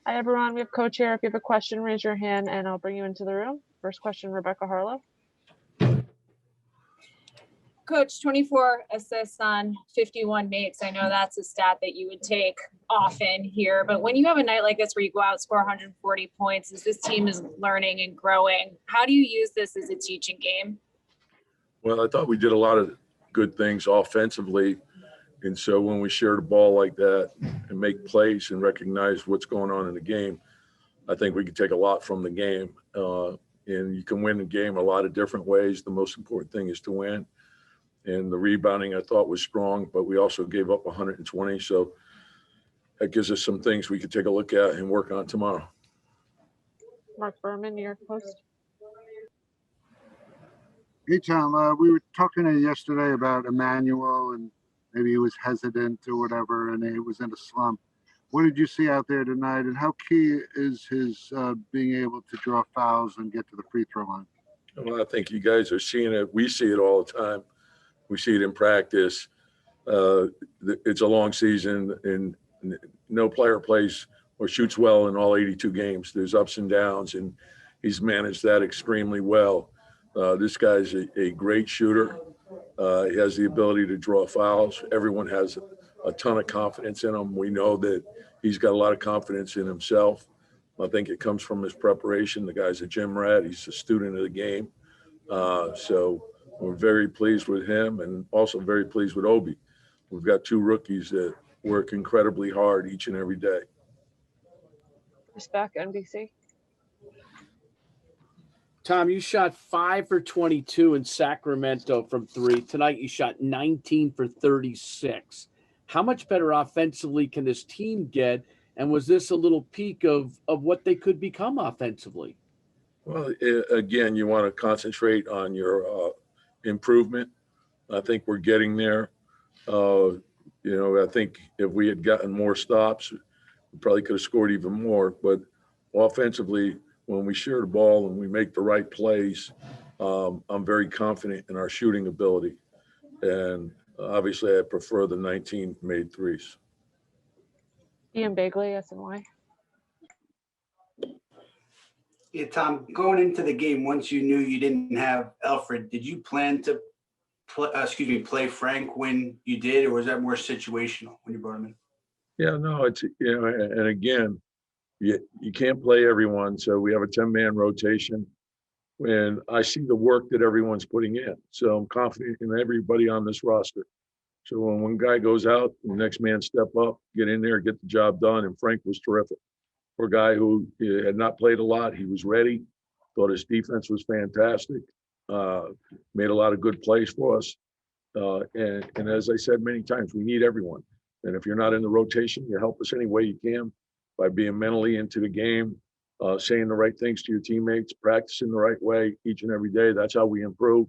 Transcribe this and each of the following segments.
Hi, everyone. We have Coach here. If you have a question, raise your hand and I'll bring you into the room. First question, Rebecca Harlow. Coach, 24 assists on 51 makes. I know that's a stat that you would take often here, but when you have a night like this where you go out, score 140 points, as this team is learning and growing, how do you use this as a teaching game? Well, I thought we did a lot of good things offensively. And so when we share the ball like that and make plays and recognize what's going on in the game, I think we can take a lot from the game. And you can win the game a lot of different ways. The most important thing is to win. And the rebounding I thought was strong, but we also gave up 120. So that gives us some things we could take a look at and work on tomorrow. Mark Berman, New York Post. Hey, Tom, we were talking yesterday about Emmanuel and maybe he was hesitant or whatever, and he was in a slump. What did you see out there tonight, and how key is his being able to draw fouls and get to the free throw line? Well, I think you guys are seeing it. We see it all the time. We see it in practice. It's a long season, and no player plays or shoots well in all 82 games. There's ups and downs, and he's managed that extremely well. This guy's a great shooter. He has the ability to draw fouls. Everyone has a ton of confidence in him. We know that he's got a lot of confidence in himself. I think it comes from his preparation. The guy's a gym rat. He's a student of the game. So we're very pleased with him and also very pleased with Obi. We've got two rookies that work incredibly hard each and every day. Respect, NBC. Tom, you shot 5 for 22 in Sacramento from 3. Tonight you shot 19 for 36. How much better offensively can this team get? And was this a little peak of what they could become offensively? Well, again, you want to concentrate on your improvement. I think we're getting there. I think if we had gotten more stops, we probably could have scored even more. But offensively, when we share the ball and we make the right plays, I'm very confident in our shooting ability. And obviously, I prefer the 19 made threes. Ian Bagley, SNY. Yeah, Tom, going into the game, once you knew you didn't have Alfred, did you plan to play Frank when you did, or was that more situational when you brought him in? Yeah, no, it's, and again, you can't play everyone. So we have a 10-man rotation. And I see the work that everyone's putting in. So I'm confident in everybody on this roster. So when one guy goes out, the next man step up, get in there, get the job done. And Frank was terrific. For a guy who had not played a lot, he was ready. Thought his defense was fantastic. Made a lot of good plays for us. And as I said many times, we need everyone. And if you're not in the rotation, you help us any way you can by being mentally into the game, saying the right things to your teammates, practicing the right way each and every day. That's how we improve.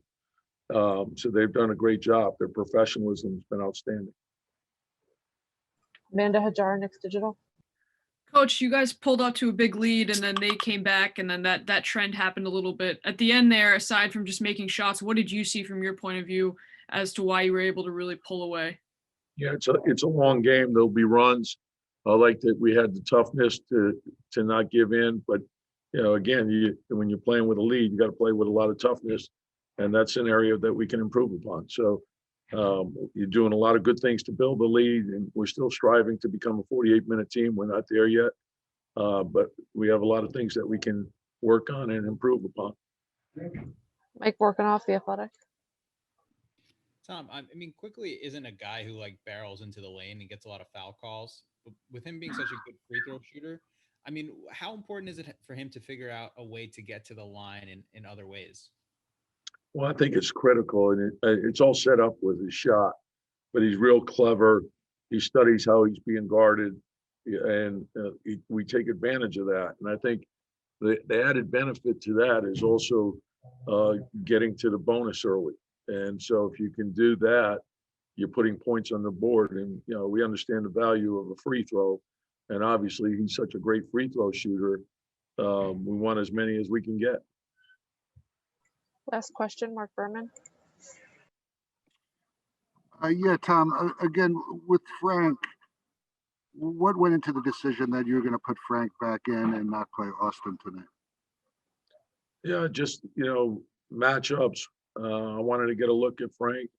So they've done a great job. Their professionalism has been outstanding. Amanda Hajar, Knicks Digital. Coach, you guys pulled out to a big lead and then they came back and then that trend happened a little bit. At the end there, aside from just making shots, what did you see from your point of view as to why you were able to really pull away? Yeah, it's a long game. There'll be runs. I like that we had the toughness to not give in. But, again, when you're playing with a lead, you got to play with a lot of toughness. And that's an area that we can improve upon. So you're doing a lot of good things to build the lead. And we're still striving to become a 48-minute team. We're not there yet. But we have a lot of things that we can work on and improve upon. Mike Vorkunov, The Athletic. Tom, I mean, Quickley isn't a guy who barrels into the lane and gets a lot of foul calls. But with him being such a good free throw shooter, I mean, how important is it for him to figure out a way to get to the line in other ways? Well, I think it's critical, and it's all set up with his shot. But he's real clever. He studies how he's being guarded, and we take advantage of that. And I think the added benefit to that is also getting to the bonus early. And so if you can do that, you're putting points on the board. And, we understand the value of a free throw. And obviously, he's such a great free throw shooter. We want as many as we can get. Last question, Mark Berman. Yeah, Tom, again, with Frank, what went into the decision that you were going to put Frank back in and not play Austin tonight? Yeah, just, matchups. I wanted to get a look at Frank.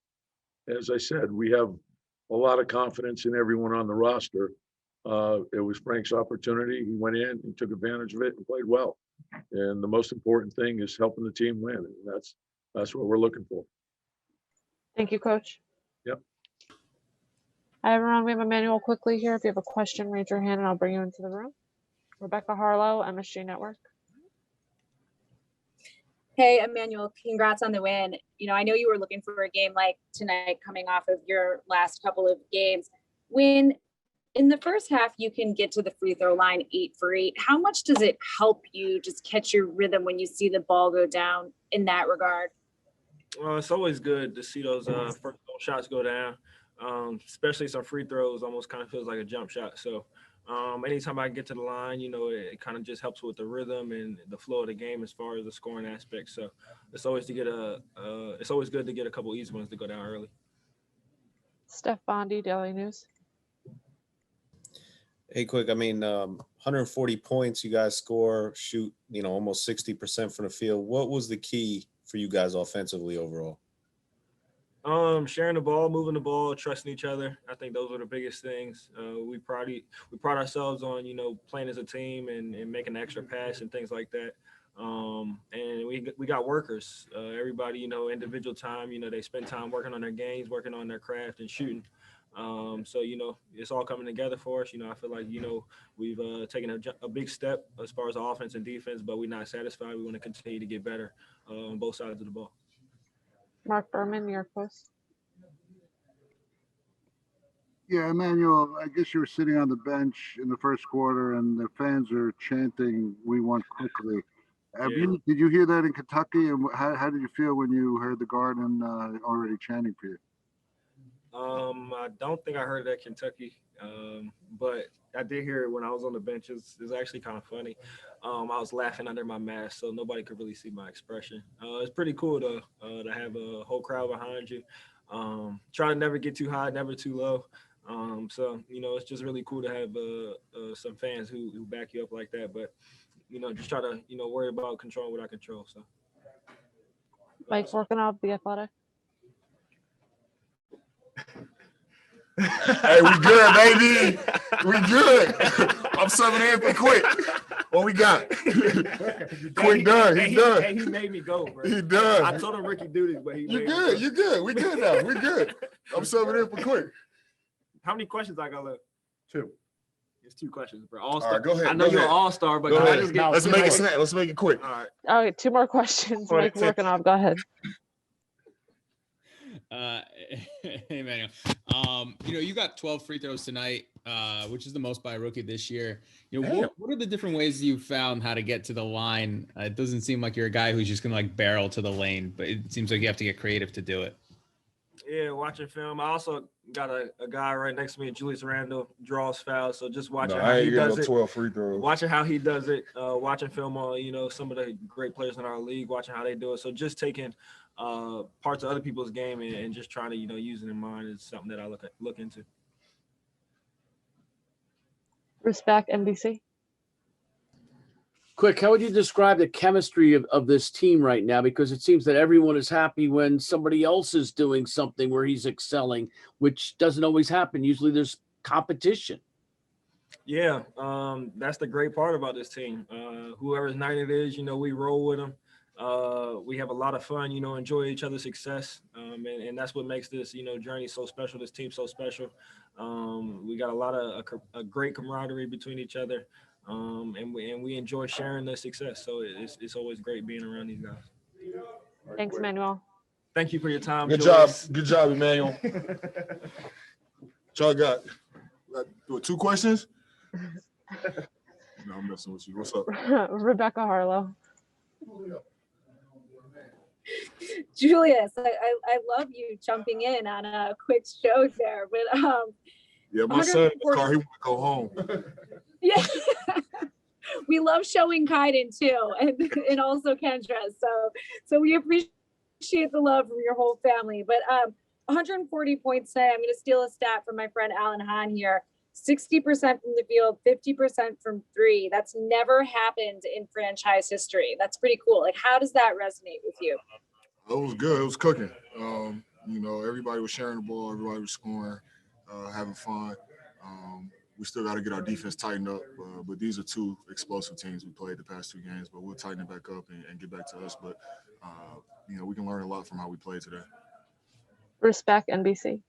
As I said, we have a lot of confidence in everyone on the roster. It was Frank's opportunity. He went in and took advantage of it and played well. And the most important thing is helping the team win. And that's what we're looking for. Thank you, Coach. Yep. Hi, everyone. We have Emmanuel Quickley here. If you have a question, raise your hand and I'll bring you into the room. Rebecca Harlow, MSG Network. Hey, Emmanuel, congrats on the win. I know you were looking for a game like tonight coming off of your last couple of games. When in the first half, you can get to the free throw line 8 for 8. How much does it help you just catch your rhythm when you see the ball go down in that regard? Well, it's always good to see those first shots go down, especially some free throws almost kind of feels like a jump shot. So anytime I get to the line, it kind of just helps with the rhythm and the flow of the game as far as the scoring aspect. So it's always it's always good to get a couple easy ones to go down early. Steph Bondi, Daily News. Hey, Quick, 140 points you guys score, shoot, almost 60% from the field. What was the key for you guys offensively overall? Sharing the ball, moving the ball, trusting each other. I think those were the biggest things. We pride ourselves on, playing as a team and making an extra pass and things like that. And we got workers. Everybody, individual time, they spend time working on their games, working on their craft and shooting. So, it's all coming together for us. I feel like, we've taken a big step as far as offense and defense, but we're not satisfied. We want to continue to get better on both sides of the ball. Mark Berman, New York Post. Yeah, Emmanuel, I guess you were sitting on the bench in the first quarter and the fans are chanting, "We want Quickley." Did you hear that in Kentucky? And how did you feel when you heard the Garden already chanting for you? I don't think I heard that Kentucky, but I did hear it when I was on the bench. It's actually kind of funny. I was laughing under my mask, so nobody could really see my expression. It's pretty cool to have a whole crowd behind you. Try to never get too high, never too low. So, it's just really cool to have some fans who back you up like that. But, just try to, worry about controlling what I control. So. Mike Vorkunov, The Athletic. Hey, we good, baby. We good. I'm subbing in for Quick. What we got? Quick done. He's done. Hey, he made me go, bro. He done. I told him Ricky do this, but he. You good. You good. We good now. We good. I'm subbing in for Quick. How many questions I got left? 2. It's 2 questions, bro. All-star. All right, go ahead. I know you're an all-star, but go I ahead. just get. Let's make it snap. Let's make it quick. All right. Okay, 2 more questions. Mike Vorkunov, go ahead. Hey, Manuel. You got 12 free throws tonight, which is the most by a rookie this year. What are the different ways you found how to get to the line? It doesn't seem like you're a guy who's just going to barrel to the lane, but it seems like you have to get creative to do it. Yeah, watching film. I also got a guy right next to me, Julius Randle, draws fouls. So just watching how he does it. 12 free throws. Watching how he does it. Watching film on, some of the great players in our league, watching how they do it. So just taking parts of other people's game and just trying to, use it in mind is something that I look into. Bruce Beck, NBC. Quick, how would you describe the chemistry of this team right now? Because it seems that everyone is happy when somebody else is doing something where he's excelling, which doesn't always happen. Usually there's competition. Yeah, that's the great part about this team. Whoever's night it is, we roll with them. We have a lot of fun, enjoy each other's success. And that's what makes this, journey so special, this team so special. We got a lot of a great camaraderie between each other. And we enjoy sharing the success. So it's always great being around these guys. Thanks, Emmanuel. Thank you for your time. Good Julius. job. Good job, Emmanuel. Y'all got 2 questions? No, I'm messing with you. What's up? Rebecca Harlow. Julius, I love you jumping in on a quick show there, but yeah, my son in the car, he want to go home. Yeah, we love showing Kaiden too, and also Kendra. So we appreciate the love from your whole family. But 140 points today. I'm going to steal a stat from my friend Alan Hahn here. 60% from the field, 50% from three. That's never happened in franchise history. That's pretty cool. Like, how does that resonate with you? It was good. It was cooking. Everybody was sharing the ball. Everybody was scoring, having fun. We still got to get our defense tightened up. But these are two explosive teams we played the past 2 games. But we'll tighten it back up and get back to us. But, we can learn a lot from how we played today. Respect NBC.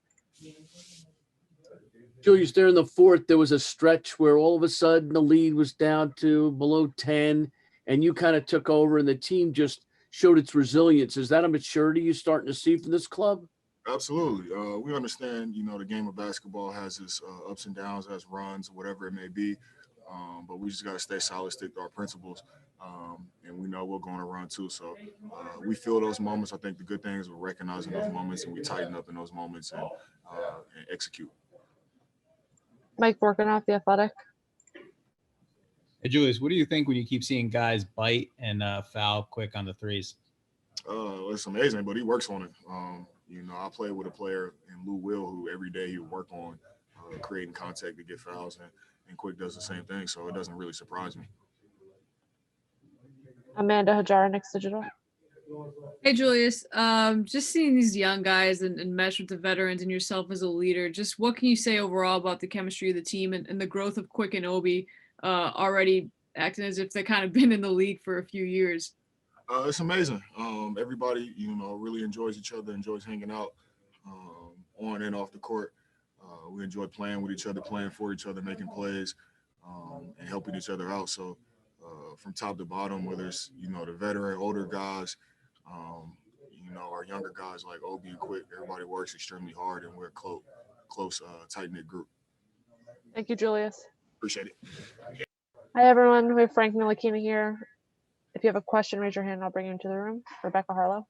Julius, there in the fourth, there was a stretch where all of a sudden the lead was down to below 10, and you kind of took over, and the team just showed its resilience. Is that a maturity you're starting to see from this club? Absolutely. We understand, the game of basketball has its ups and downs, has runs, whatever it may be. But we just got to stay solid, stick to our principles. And we know we're going to run too. So we feel those moments. I think the good thing is we're recognizing those moments and we tighten up in those moments and execute. Mike Vorkanoff, The Athletic. Hey, Julius, what do you think when you keep seeing guys bite and foul quick on the threes? It's amazing, but he works on it. I play with a player in Lou Will who every day he would work on creating contact to get fouls, and Quick does the same thing, so it doesn't really surprise me. Amanda Hajara, Knicks Digital. Hey, Julius, just seeing these young guys and mesh with the veterans and yourself as a leader, just what can you say overall about the chemistry of the team and the growth of Quick and Obi already acting as if they've kind of been in the league for a few years? It's amazing. Everybody, really enjoys each other, enjoys hanging out on and off the court. We enjoy playing with each other, playing for each other, making plays, and helping each other out. So from top to bottom, whether it's, the veteran, older guys, our younger guys like Obi and Quick, everybody works extremely hard, and we're a close, tight-knit group. Thank you, Julius. Appreciate it. Hi, everyone. We have Frank Ntilikina here. If you have a question, raise your hand and I'll bring you into the room. Rebecca Harlow.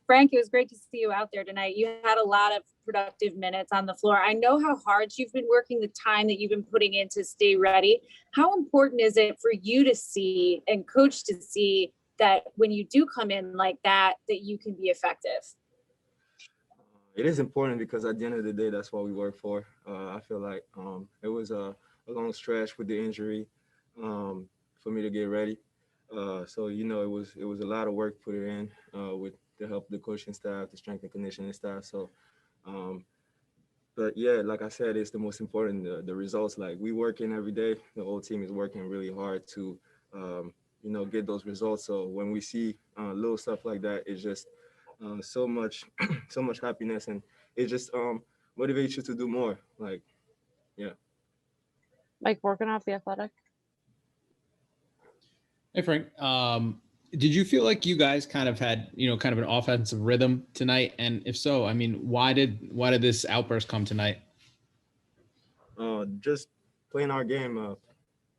Frank, it was great to see you out there tonight. You had a lot of productive minutes on the floor. I know how hard you've been working, the time that you've been putting in to stay ready. How important is it for you to see and coach to see that when you do come in like that you can be effective? It is important because at the end of the day, that's what we work for. I feel like it was a long stretch with the injury for me to get ready. So, it was a lot of work put in with the help of the coaching staff, the strength and conditioning staff. So, but yeah, like I said, it's the most important, the results. Like we working every day. The whole team is working really hard to, get those results. So when we see little stuff like that, it's just so much happiness, and it just motivates you to do more. Like, yeah. Mike Vorkanoff, The Athletic. Hey, Frank. Did you feel like you guys kind of had, kind of an offensive rhythm tonight? And if so, I mean, why did this outburst come tonight? Just playing our game,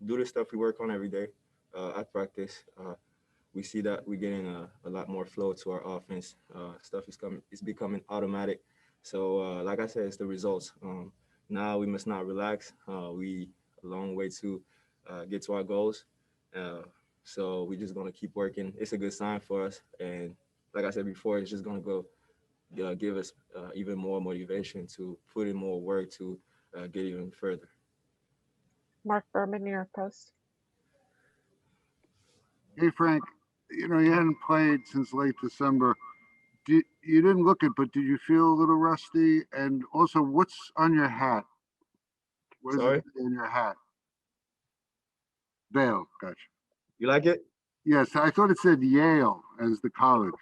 do the stuff we work on every day at practice. We see that we're getting a lot more flow to our offense. Stuff is becoming automatic. So, like I said, it's the results. Now we must not relax. We a long way to get to our goals. So we're just going to keep working. It's a good sign for us. And like I said before, it's just going to go give us even more motivation to put in more work to get even further. Mark Berman, New York Post. Hey, Frank, you hadn't played since late December. You didn't look it, but did you feel a little rusty? And also, what's on your hat? What is it in your hat? Vail, gotcha. You like it? Yes, I thought it said Yale as the college.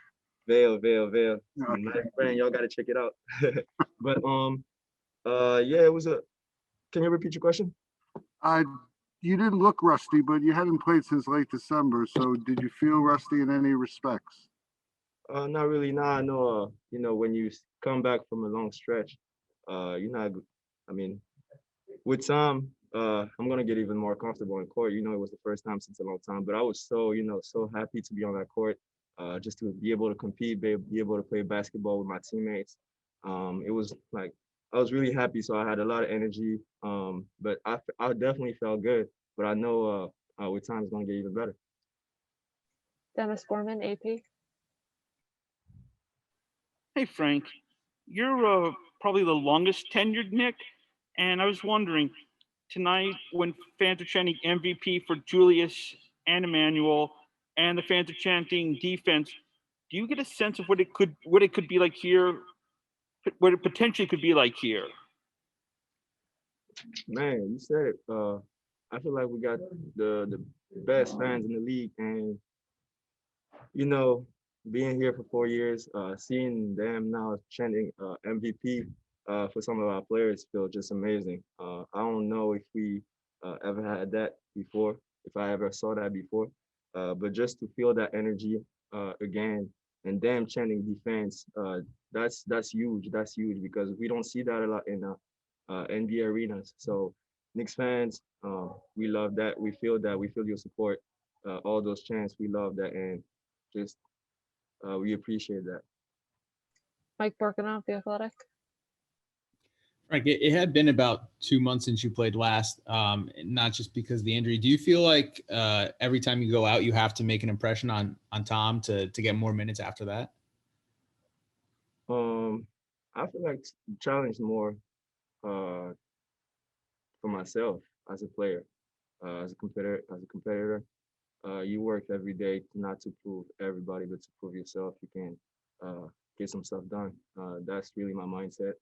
Vail. Okay. My friend, y'all got to check it out. But yeah, it was can you repeat your question? You didn't look rusty, but you hadn't played since late December. So did you feel rusty in any respects? Not really. Nah, I know, when you come back from a long stretch, you're not, with time, I'm going to get even more comfortable in court. It was the first time since a long time, but I was so happy to be on that court, just to be able to compete, be able to play basketball with my teammates. It was like, I was really happy. So I had a lot of energy, but I definitely felt good, but I know with time it's going to get even better. Dennis Borman, AP. Hey, Frank, your probably the longest tenured Knick. And I was wondering, tonight when fans are chanting MVP for Julius and Emmanuel, and the fans are chanting defense, do you get a sense of what it could be like here, what it potentially could be like here? Man, you said it. I feel like we got the best fans in the league, and you know, being here for 4 years, seeing them now chanting MVP for some of our players feel just amazing. I don't know if we ever had that before, if I ever saw that before, but just to feel that energy again and them chanting defense, that's huge. That's huge because we don't see that a lot in NBA arenas. So Knicks fans, we love that. We feel that. We feel your support. All those chants, we love that, and just we appreciate that. Mike Birkenhoff, The Athletic. Frank, it had been about 2 months since you played last, not just because of the injury. Do you feel like every time you go out, you have to make an impression on Tom to get more minutes after that? I feel like challenge more for myself as a player, as a competitor. You work every day not to prove everybody, but to prove yourself. You can get some stuff done. That's really my mindset.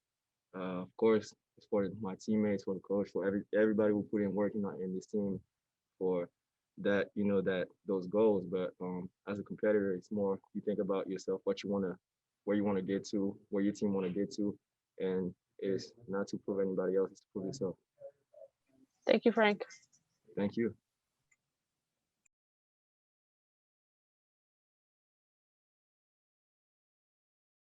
Of course, it's for my teammates, for the coach, for everybody who put in work in this team for that, that those goals. But as a competitor, it's more you think about yourself, where you want to get to, where your team want to get to, and it's not to prove anybody else, it's to prove yourself. Thank you, Frank. Thank you.